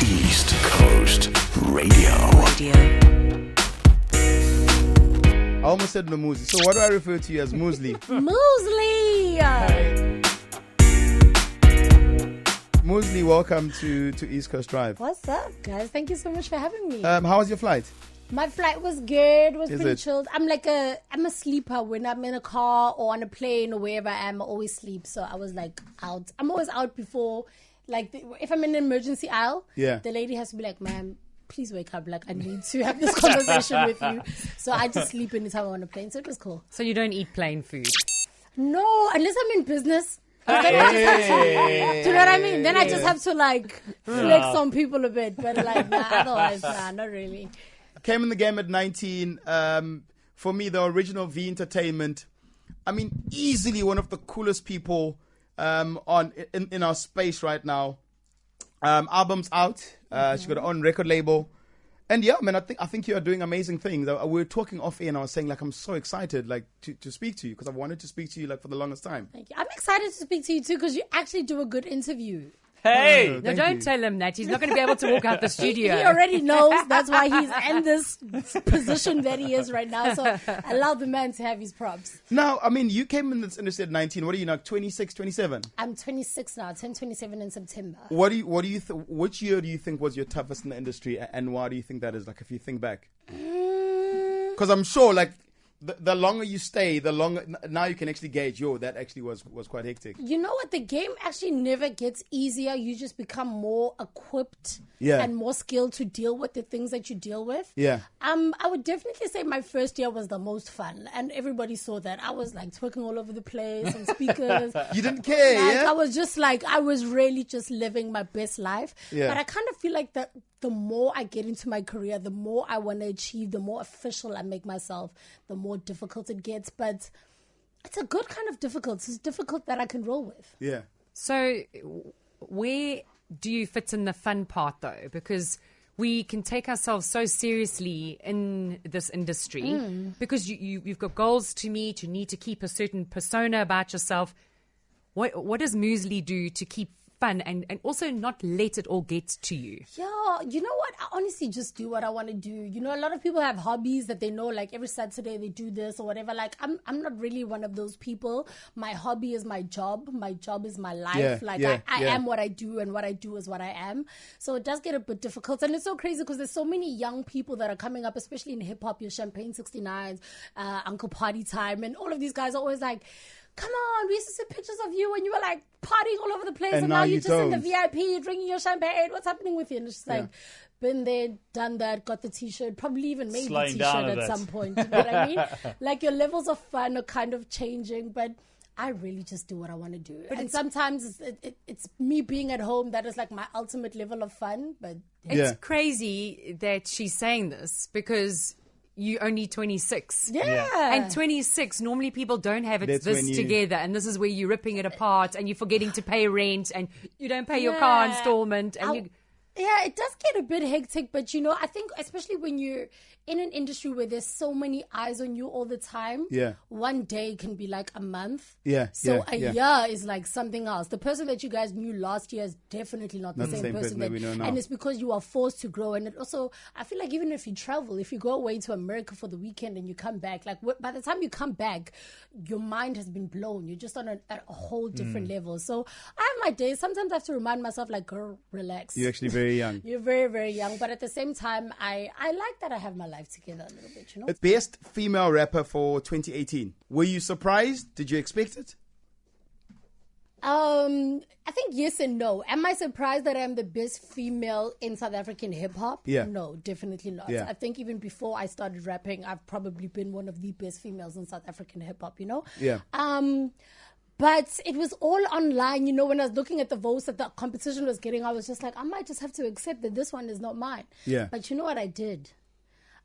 East Coast Radio. I almost said Nomuzi. So what do I refer to you as? Moozlie? Moozlie! Moozlie, welcome to East Coast Drive. What's up, guys? Thank you so much for having me. How was your flight? My flight was good. It was Is pretty it? chilled. I'm a sleeper. When I'm in a car or on a plane or wherever I am, I always sleep. So I was like out. I'm always out before, if I'm in an emergency aisle, the lady has to be like, ma'am, please wake up. Like, I need to have this conversation with you. So I just sleep anytime I'm on a plane. So it was cool. So you don't eat plain food? No, unless I'm in business. Then I just have to, do you know what I mean? Then I just have to flex on people a bit. But otherwise, not really. Came in the game at 19. For me, the original V Entertainment. I mean, easily one of the coolest people in our space right now. Album's out. She got her own record label. And yeah, man, I think you are doing amazing things. We were talking off air and I was saying I'm so excited to speak to you because I've wanted to speak to you for the longest time. Thank you. I'm excited to speak to you too because you actually do a good interview. Hey! No, don't tell him that. He's not going to be able to walk out the studio. He already knows. That's why he's in this position that he is right now. So allow the man to have his props. Now, I mean, you came in this industry at 19. What are you now, 26, 27? I'm 26 now, 27 in September. Which year do you think was your toughest in the industry and why do you think that is, if you think back? Because I'm sure, the longer you stay, the longer now you can actually gauge. That actually was quite hectic. You know what? The game actually never gets easier. You just become more equipped and more skilled to deal with the things that you deal with. Yeah. I would definitely say my first year was the most fun, and everybody saw that. I was twerking all over the place on speakers. You didn't care, I was just I was really just living my best life. Yeah. But I kind of feel like the more I get into my career, the more I want to achieve, the more official I make myself, the more difficult it gets. But it's a good kind of difficult. It's difficult that I can roll with. Yeah. So where do you fit in the fun part, though? Because we can take ourselves so seriously in this industry because you've got goals to meet. You need to keep a certain persona about yourself. What does Moozlie do to keep fun and also not let it all get to you? Yeah, you know what? I honestly just do what I want to do. You know, a lot of people have hobbies that they know, every Saturday they do this or whatever. I'm not really one of those people. My hobby is my job. My job is my life. I am what I do and what I do is what I am. So it does get a bit difficult. And it's so crazy because there's so many young people that are coming up, especially in hip hop, your Champagne 69s, Uncle Party Time. And all of these guys are always come on, we used to see pictures of you when you were partying all over the place, and now you're just in the VIP drinking your champagne. What's happening with you? And it's just been there, done that, got the t-shirt, probably even made the t-shirt at some point. You know what I mean? Your levels of fun are kind of changing, but I really just do what I want to do. And sometimes it's me being at home that is my ultimate level of fun. But it's crazy that she's saying this because you're only 26. Yeah. And 26, normally people don't have it together. And this is where you're ripping it apart and you're forgetting to pay rent and you don't pay your car installment. And yeah, it does get a bit hectic, but I think especially when you're in an industry where there's so many eyes on you all the time, one day can be a month. So a year is something else. The person that you guys knew last year is definitely not the same person that we know now. And it's because you are forced to grow. And it also, I feel even if you travel, if you go away to America for the weekend and you come back, by the time you come back, your mind has been blown. You're just on a whole different level. So I have my days. Sometimes I have to remind myself, girl, relax. You're actually very young. You're very, very young. But at the same time, I like that I have my life together a little bit, It's Best Female Rapper for 2018. Were you surprised? Did you expect it? I think yes and no. Am I surprised that I'm the best female in South African hip hop? Yeah. No, definitely not. Yeah. I think even before I started rapping, I've probably been one of the best females in South African hip hop, Yeah. But it was all online, when I was looking at the votes that the competition was getting, I was just I might just have to accept that this one is not mine. Yeah. But you know what I did?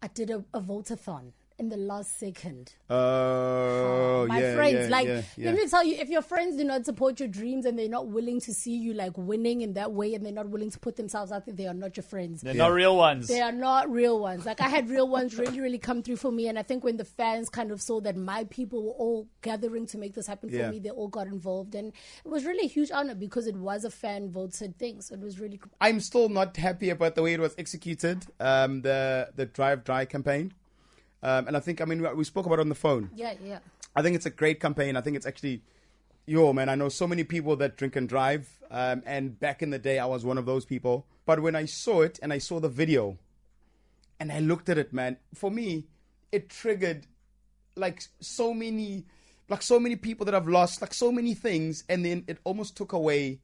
I did a vote-a-thon. in the last second. Oh, My yeah, friends, yeah. let me tell you, if your friends do not support your dreams and they're not willing to see you like winning in that way, and they're not willing to put themselves out there, they are not your friends. They're not real ones. They are not real ones. Like, I had real ones really, really come through for me. And I think when the fans kind of saw that my people were all gathering to make this happen for me, they all got involved. And it was really a huge honor because it was a fan voted thing. So it was really cool. I'm still not happy about the way it was executed, the Drive Dry campaign. And I think, we spoke about it on the phone. Yeah. I think it's a great campaign. I think it's actually, I know so many people that drink and drive. And back in the day, I was one of those people. But when I saw it and I saw the video and I looked at it, man, for me, it triggered like so many people that I've lost, like so many things. And then it almost took away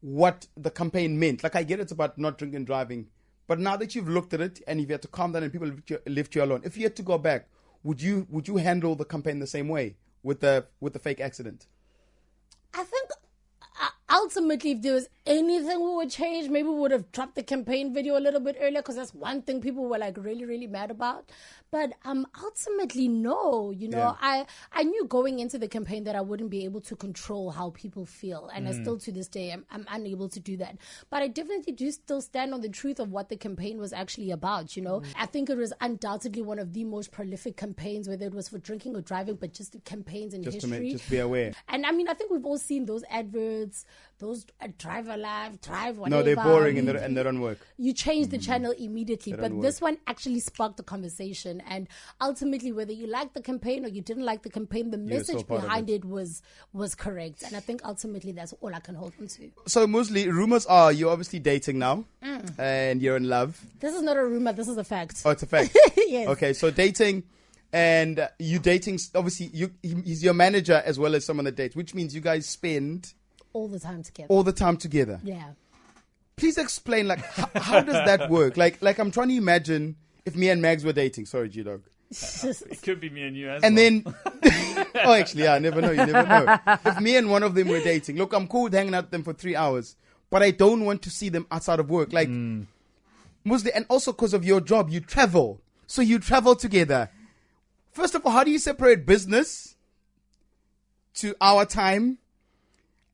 what the campaign meant. Like, I get it's about not drinking and driving. But now that you've looked at it and if you had to calm down and people left you alone, if you had to go back, would you handle the campaign the same way with the fake accident? I think ultimately, if there was anything we would change, maybe we would have dropped the campaign video a little bit earlier, because that's one thing people were like really, really mad about. But ultimately, no. I knew going into the campaign that I wouldn't be able to control how people feel, and I still to this day I'm unable to do that. But I definitely do still stand on the truth of what the campaign was actually about. I think it was undoubtedly one of the most prolific campaigns, whether it was for drinking or driving, but just campaigns in history. Just be aware. And I think we've all seen those adverts, those drive alive, drive whatever. No, they're boring and they don't work. You change the channel immediately. But this one actually sparked a conversation. And ultimately, whether you liked the campaign or you didn't like the campain, the message behind it was correct. And I think ultimately that's all I can hold on to. So, Moozlie, rumors are you're obviously dating now and you're in love. This is not a rumor. This is a fact. Oh, it's a fact? Yes. Okay, so dating, and you dating, obviously, he's your manager as well as someone that dates, which means you guys spend all the time together. Yeah. Please explain, like, how does that work? Like I'm trying to imagine if me and Mags were dating. Sorry, G-Dog. It could be me and you as and well. Then, I never know. You never know. If me and one of them were dating, look, I'm cool with hanging out with them for 3 hours, but I don't want to see them outside of work. Like, Moozlie, and also because of your job, you travel. So you travel together. First of all, how do you separate business to our time?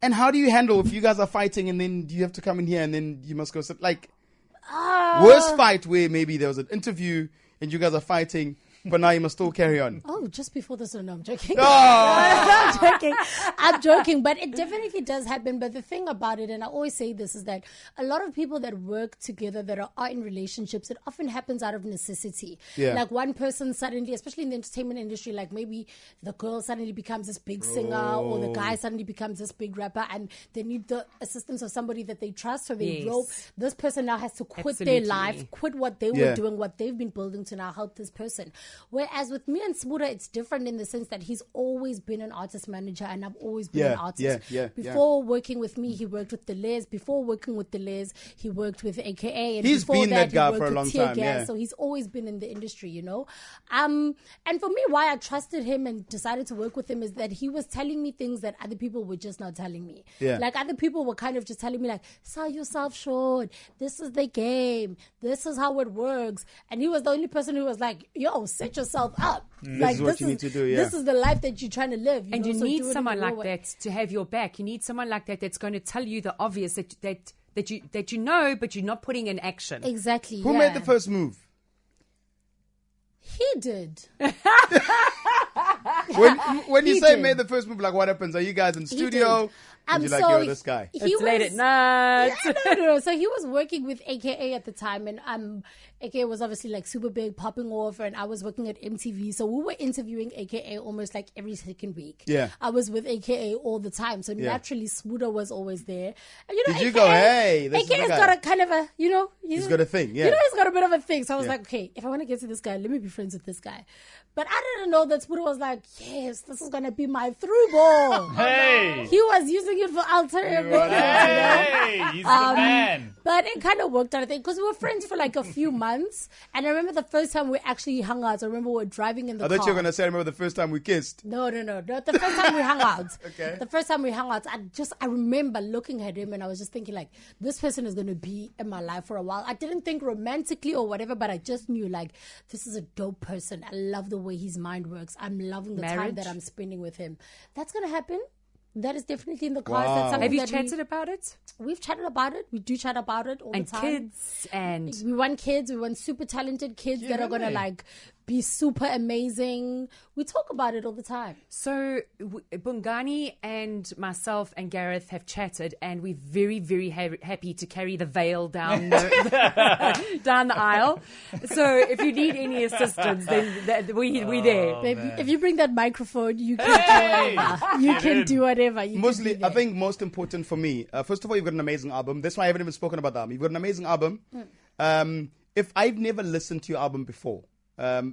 And how do you handle if you guys are fighting and then you have to come in here and then you must go sit, like, worst fight where maybe there was an interview and you guys are fighting, but now you must still carry on. Oh, just before this one, no, I'm joking. Oh. I'm joking, but it definitely does happen. But the thing about it, and I always say this, is that a lot of people that work together, that are in relationships, it often happens out of necessity. Yeah. Like one person suddenly, especially in the entertainment industry, like maybe the girl suddenly becomes this big singer or the guy suddenly becomes this big rapper, and they need the assistance of somebody that they trust. So they rope. This person now has to quit their life, quit what they were doing, what they've been building, to now help this person. Whereas with me and Sbuda, it's different in the sense that he's always been an artist manager and I've always been an artist. Before working with me, he worked with Deleuze. Before working with Deleuze, he worked with AKA. And he's before been that guy for a long time. So he's always been in the industry, And for me, why I trusted him and decided to work with him is that he was telling me things that other people were just not telling me. Yeah. Like other people were kind of just telling me like, sell yourself short. This is the game. This is how it works. And he was the only person who was like, yo, set yourself up. This is what you need to do. This is the life that you're trying to live. And you so need someone like that to have your back. You need someone like that that's going to tell you the obvious that you know, but you're not putting in action. Exactly. Who made the first move? He did. When you say made the first move, like what happens? Are you guys in studio? And you're like, yo, this guy. It's late at night. No. So he was working with AKA at the time, and AKA was obviously like super big, popping off, and I was working at MTV. So we were interviewing AKA almost like every second week. Yeah. I was with AKA all the time. So naturally, Sbuda was always there. And Did AKA, you go, hey, this AKA's is the guy. got a kind of a, he's got a thing, yeah. He's got a bit of a thing. So I was like, okay, if I want to get to this guy, let me be friends with this guy. But I didn't know that Sbuda was like, yes, this is going to be my through ball. Hey! He was using it for ulterior motives. Hey, he's the man. But it kind of worked out, I think, because we were friends for like a few months. And I remember the first time we actually hung out. I remember we were driving in the car. I thought you were going to say, I remember the first time we kissed. No. The first time we hung out. Okay. The first time we hung out, I remember looking at him and I was just thinking, like, this person is going to be in my life for a while. I didn't think romantically or whatever, but I just knew, like, this is a dope person. I love the way his mind works. I'm loving the time Marriage? that I'm spending with him. That's going to happen. That is definitely in the cards. Wow. That's something Have you that chatted about it? We've chatted about it. We do chat about it all And the time. kids and We want kids. We want super talented kids that are going to really? like be super amazing. We talk about it all the time. So Bongani and myself and Gareth have chatted, and we're very, very happy to carry the veil down down the aisle. So if you need any assistance, then we're there. Baby, if you bring that microphone, you can do whatever. You can do whatever. You can Mostly, be I there. think most important for me, first of all, you've got an amazing album. That's why I haven't even spoken about the album. You've got an amazing album. If I've never listened to your album before,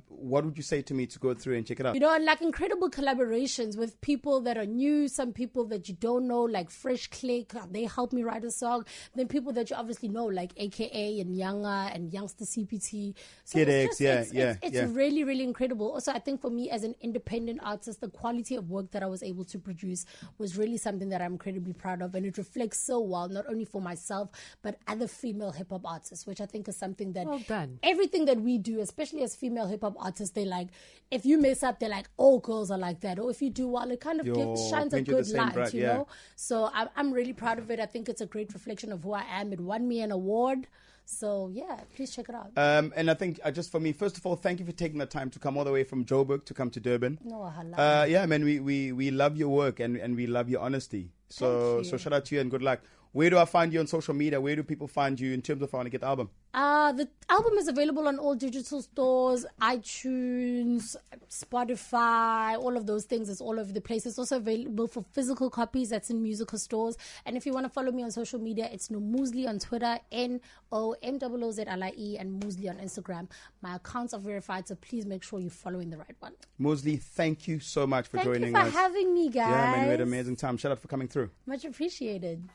what would you say to me to go through and check it out? You know, and like incredible collaborations with people that are new, some people that you don't know, like Fresh Click, they helped me write a song. Then people that you obviously know, like AKA and Younger and Youngster CPT. So Kid it's X, just- it's yeah. really, really incredible. Also, I think for me as an independent artist, the quality of work that I was able to produce was really something that I'm incredibly proud of. And it reflects so well, not only for myself, but other female hip hop artists, which I think is something that Well done. everything that we do, especially as female hip hop artists, they like, if you mess up, they're like, all girls are like that. Or if you do well, it kind of shines a paint you the good same light, bright, you yeah. know? So I'm really proud of it. I think it's a great reflection of who I am. It won me an award. So yeah, please check it out. And I think just for me, first of all, thank you for taking the time to come all the way from Joburg to come to Durban. No, halal. Yeah, man, we love your work and we love your honesty. So Thank you. shout out to you and good luck. Where do I find you on social media? Where do people find you in terms of how to get the album? The album is available on all digital stores, iTunes, Spotify, all of those things. It's all over the place. It's also available for physical copies. That's in musical stores. And if you want to follow me on social media, it's Nomuzi on Twitter, NOMOOZLIE, and Moozlie on Instagram. My accounts are verified, so please make sure you're following the right one. Moozlie, thank you so much for Thank joining you for us. having me, guys. Yeah, man, we had an amazing time. Shout out for coming through. Much appreciated.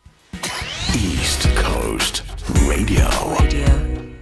East Coast Radio.